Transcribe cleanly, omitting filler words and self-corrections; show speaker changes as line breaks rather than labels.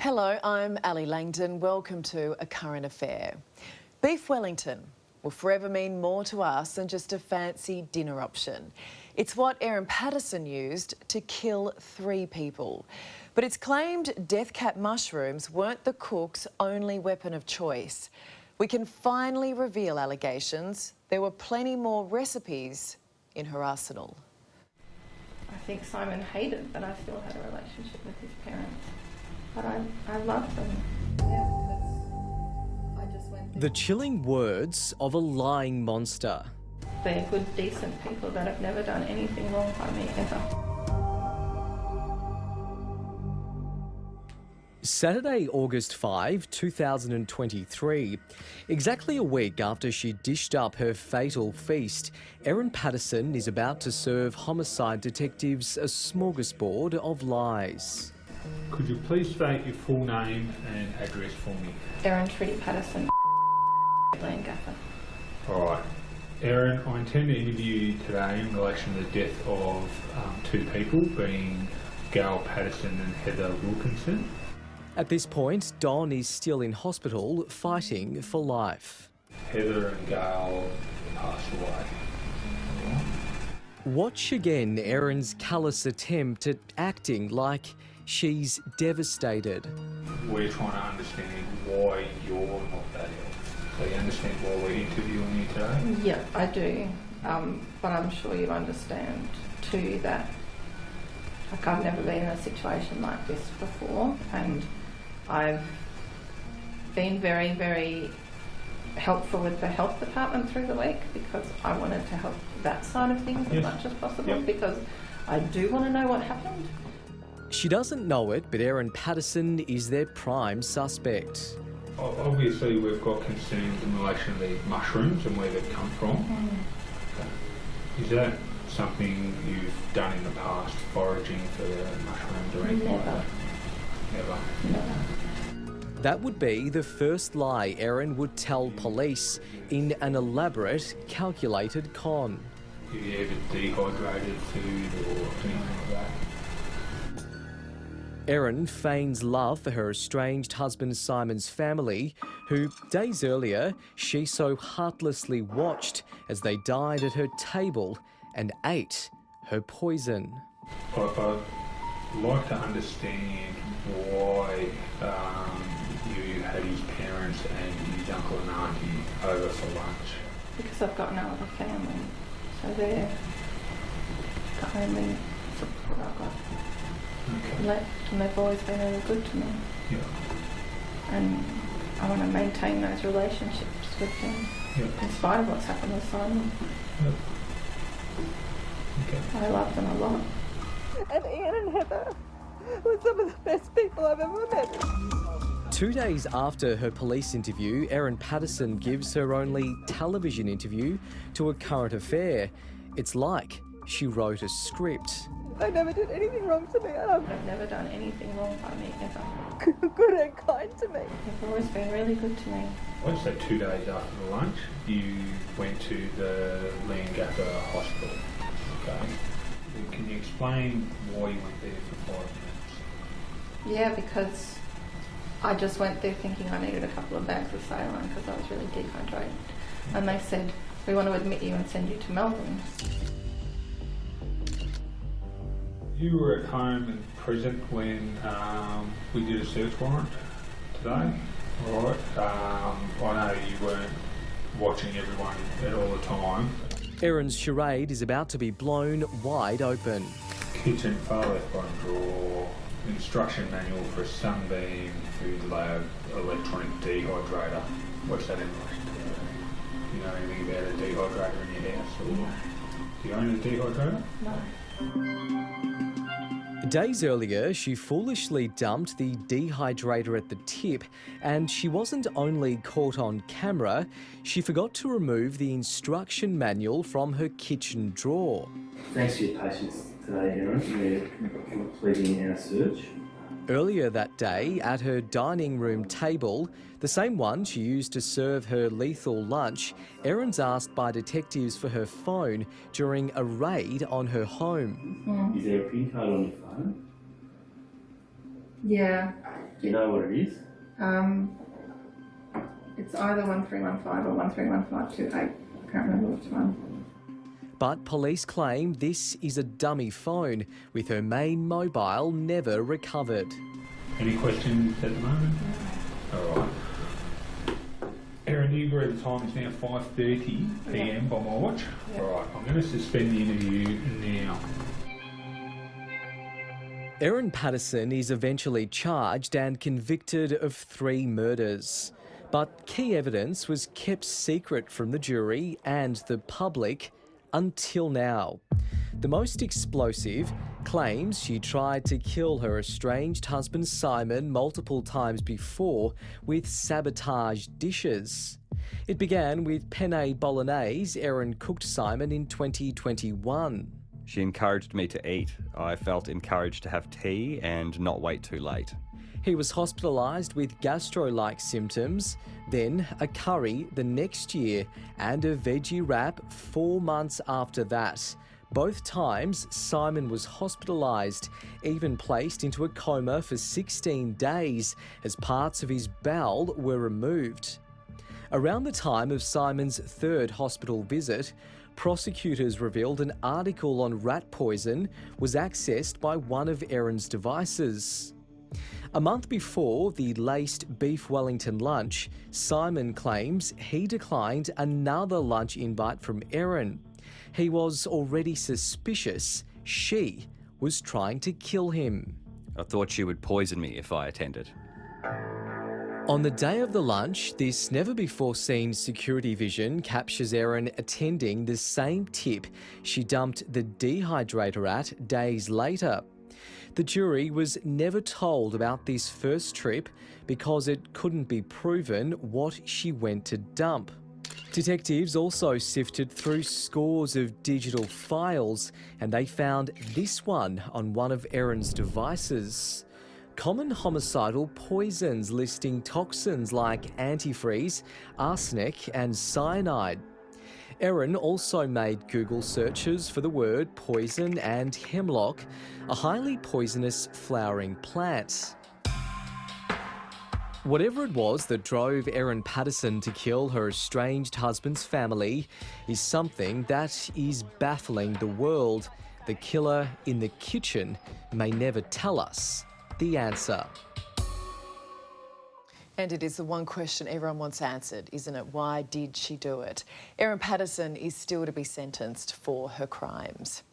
Hello, I'm Ali Langdon. Welcome to A Current Affair. Beef Wellington will forever mean more to us than just a fancy dinner option. It's what Erin Patterson used to kill 3 people. But it's claimed death cap mushrooms weren't the cook's only weapon of choice. We can finally reveal allegations. There were plenty more recipes in her arsenal.
I think Simon hated that I still had a relationship with his parents. But I loved them.
The chilling words of a lying monster.
They're good, decent people that have never done anything wrong by me, ever.
Saturday, August 5, 2023. Exactly a week after she dished up her fatal feast, Erin Patterson is about to serve homicide detectives a smorgasbord of lies.
Could you please state your full name and address for me?
Erin Patterson, Gaffer.
Alright. Erin, I intend to interview you today in relation to the death of 2 people, being Gail Patterson and Heather Wilkinson.
At this point, Don is still in hospital fighting for life.
Heather and Gail passed away.
Watch again Erin's callous attempt at acting like she's devastated.
We're trying to understand why you're not that ill. So you understand why we're interviewing you today?
Yeah, I do. But I'm sure you understand too that I've never been in a situation like this before, and I've been very, very helpful with the health department through the week because I wanted to help that side of things as much as possible because I do want to know what happened.
She doesn't know it, but Erin Patterson is their prime suspect.
Obviously, we've got concerns in relation to the mushrooms and where they've come from. Okay. Is that something you've done in the past, foraging for mushrooms or anything like that? Never.
That would be the first lie Erin would tell police in an elaborate, calculated con.
Have you ever dehydrated food or anything like that?
Erin feigns love for her estranged husband Simon's family, who days earlier she so heartlessly watched as they dined at her table and ate her poison.
I'd like to understand why you had his parents and his uncle and auntie over for lunch.
Because I've got no other family, so they're the only support I've got.
Okay.
And they've always been really good to me.
Yeah.
And I want to maintain those relationships with them, in spite of what's happened with Simon.
Yep. Okay.
I love them a lot. And Ian and Heather were some of the best people I've ever met.
2 days after her police interview, Erin Patterson gives her only television interview to A Current Affair. It's like she wrote a script.
They never did anything wrong to me. I've never done anything wrong by me, ever. Good and kind to me. They've always been really good to me.
I'd say 2 days after the lunch, you went to the Leongatha Hospital. Okay. Can you explain why you went there for 5 minutes?
Yeah, because I just went there thinking I needed a couple of bags of saline because I was really dehydrated. And they said, we want to admit you and send you to Melbourne.
You were at home and present when we did a search warrant today, alright? I know you weren't watching everyone at all the time.
Erin's charade is about to be blown wide open.
Kitchen, far left bottom drawer, instruction manual for a sunbeam, food lab, electronic dehydrator. What's that in relation to? Do you know anything about a dehydrator in your house? Or do you own a dehydrator?
No.
Days earlier, she foolishly dumped the dehydrator at the tip, and she wasn't only caught on camera, she forgot to remove the instruction manual from her kitchen drawer.
Thanks for your patience today, Erin. We're completing our search.
Earlier that day, at her dining room table, the same one she used to serve her lethal lunch, Erin's asked by detectives for her phone during a raid on her home.
Is there a PIN code on your phone?
Yeah.
Do you know what it is?
It's either 1315 or 131528. I can't remember which one.
But police claim this is a dummy phone, with her main mobile never recovered.
Any questions at the moment? All right. Erin, you agree the time is now 5:30 p.m. by my watch?
Yeah.
All right, I'm going to suspend the interview now.
Erin Patterson is eventually charged and convicted of 3 murders. But key evidence was kept secret from the jury and the public until now. The most explosive claims she tried to kill her estranged husband Simon multiple times before with sabotage dishes. It began with penne bolognese Erin cooked Simon in 2021.
She encouraged me to eat. I felt encouraged to have tea and not wait too late.
He was hospitalised with gastro-like symptoms, then a curry the next year and a veggie wrap 4 months after that. Both times, Simon was hospitalised, even placed into a coma for 16 days as parts of his bowel were removed. Around the time of Simon's 3rd hospital visit, prosecutors revealed an article on rat poison was accessed by one of Erin's devices. A month before the laced beef Wellington lunch, Simon claims he declined another lunch invite from Erin. He was already suspicious she was trying to kill him.
I thought she would poison me if I attended.
On the day of the lunch, this never-before-seen security vision captures Erin attending the same tip she dumped the dehydrator at days later. The jury was never told about this first trip because it couldn't be proven what she went to dump. Detectives also sifted through scores of digital files and they found this one on one of Erin's devices. Common homicidal poisons listing toxins like antifreeze, arsenic and cyanide. Erin also made Google searches for the word poison and hemlock, a highly poisonous flowering plant. Whatever it was that drove Erin Patterson to kill her estranged husband's family is something that is baffling the world. The killer in the kitchen may never tell us the answer.
And it is the one question everyone wants answered, isn't it? Why did she do it? Erin Patterson is still to be sentenced for her crimes.